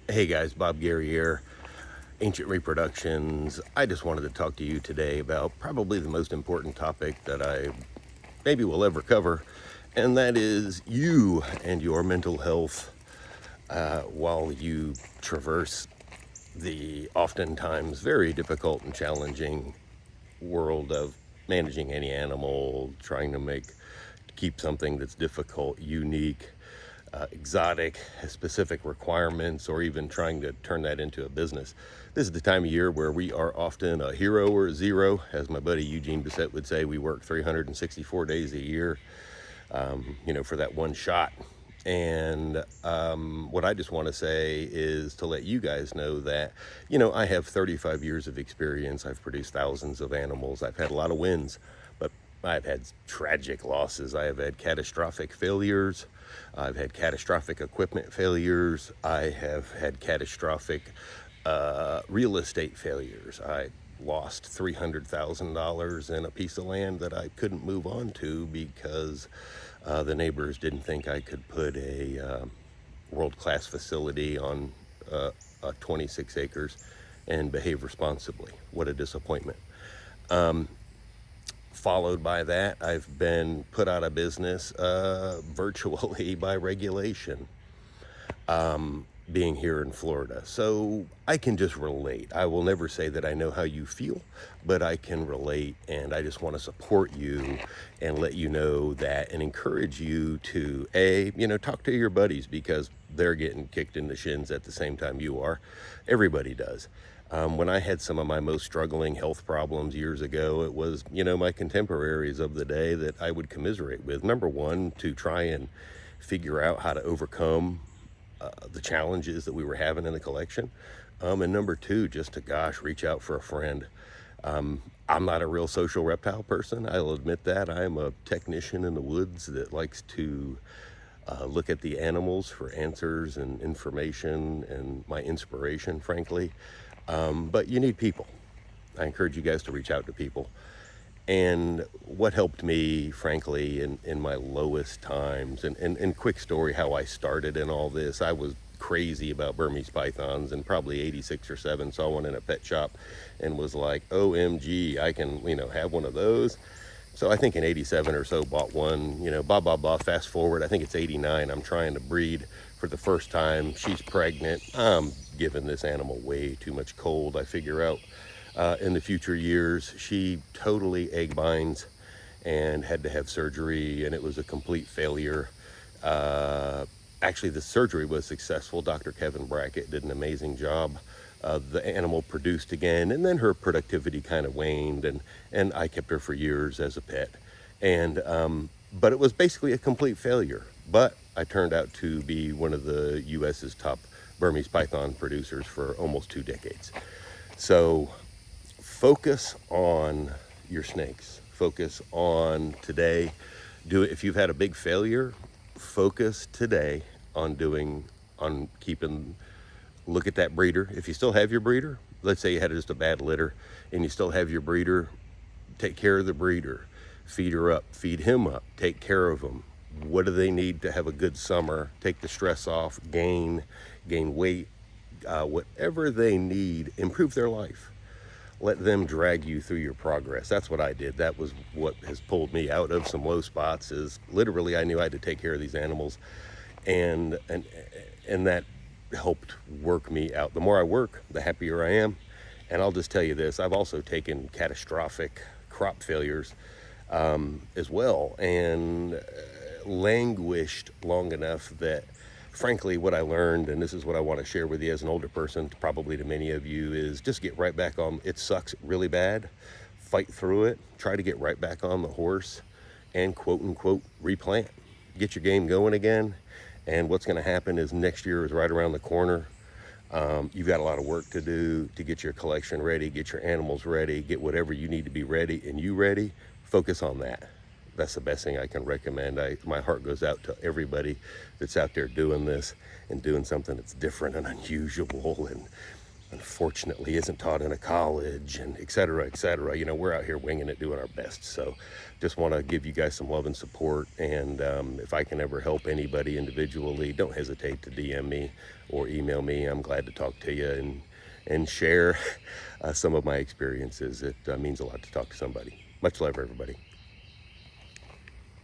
Hey guys, Bob Gary here, Ancient Reproductions. I just wanted to talk to you today about probably the most important topic that I maybe will ever cover, and that is you and your mental health while you traverse the oftentimes very difficult and challenging world of managing any animal, trying to keep something that's difficult, unique, exotic, has specific requirements, or even trying to turn that into a business. This is the time of year where we are often a hero or a zero. As my buddy Eugene Bissett would say, we work 364 days a year, for that one shot. And what I just want to say is to let you guys know that, I have 35 years of experience. I've produced thousands of animals. I've had a lot of wins, but I've had tragic losses. I have had catastrophic failures. I've had catastrophic equipment failures. I have had catastrophic real estate failures. I lost $300,000 in a piece of land that I couldn't move on to because the neighbors didn't think I could put a world-class facility on 26 acres and behave responsibly. What a disappointment. Followed by that, I've been put out of business virtually by regulation, being here in Florida. So I can just relate. I will never say that I know how you feel, but I can relate, and I just want to support you and let you know that and encourage you to, talk to your buddies, because they're getting kicked in the shins at the same time you are. Everybody does. When I had some of my most struggling health problems years ago, it was, my contemporaries of the day that I would commiserate with. Number one, to try and figure out how to overcome the challenges that we were having in the collection. And number two, just to, reach out for a friend. I'm not a real social reptile person. I'll admit that. I am a technician in the woods that likes to look at the animals for answers and information and my inspiration, frankly. But you need people. I encourage you guys to reach out to people. And what helped me, frankly, in my lowest times, and quick story how I started in all this, I was crazy about Burmese pythons, and probably 86 or 7 saw one in a pet shop and was like, OMG, I can, have one of those. So I think in 87 or so bought one, fast forward, I think it's 89. I'm trying to breed for the first time. She's pregnant. I'm giving this animal way too much cold. I figure out in the future years, she totally egg binds and had to have surgery, and it was a complete failure. Actually, the surgery was successful. Dr. Kevin Brackett did an amazing job. The animal produced again, and then her productivity kind of waned, and I kept her for years as a pet. And but it was basically a complete failure. But I turned out to be one of the U.S.'s top Burmese python producers for almost 2 decades. So focus on your snakes. Focus on today. Do it. If you've had a big failure, focus today on keeping. Look at that breeder. If you still have your breeder, let's say you had just a bad litter and you still have your breeder, take care of the breeder. Feed her up, feed him up, take care of them. What do they need to have a good summer? Take the stress off, gain weight, whatever they need, improve their life. Let them drag you through your progress. That's what I did. That was what has pulled me out of some low spots, is literally I knew I had to take care of these animals, and that helped work me out. The more I work, the happier I am. And I'll just tell you this, I've also taken catastrophic crop failures as well, and languished long enough that, frankly, what I learned, and this is what I want to share with you as an older person, probably to many of you, is just get right back on. It sucks really bad. Fight through it. Try to get right back on the horse and quote unquote replant. Get your game going again. And what's going to happen is next year is right around the corner. You've got a lot of work to do to get your collection ready, get your animals ready, get whatever you need to be ready, and you ready. Focus on that. That's the best thing I can recommend. My heart goes out to everybody that's out there doing this and doing something that's different and unusual and unfortunately isn't taught in a college, and et cetera, et cetera. You know, we're out here winging it, doing our best. So just want to give you guys some love and support. And if I can ever help anybody individually, don't hesitate to DM me or email me. I'm glad to talk to you and share some of my experiences. It means a lot to talk to somebody. Much love, everybody.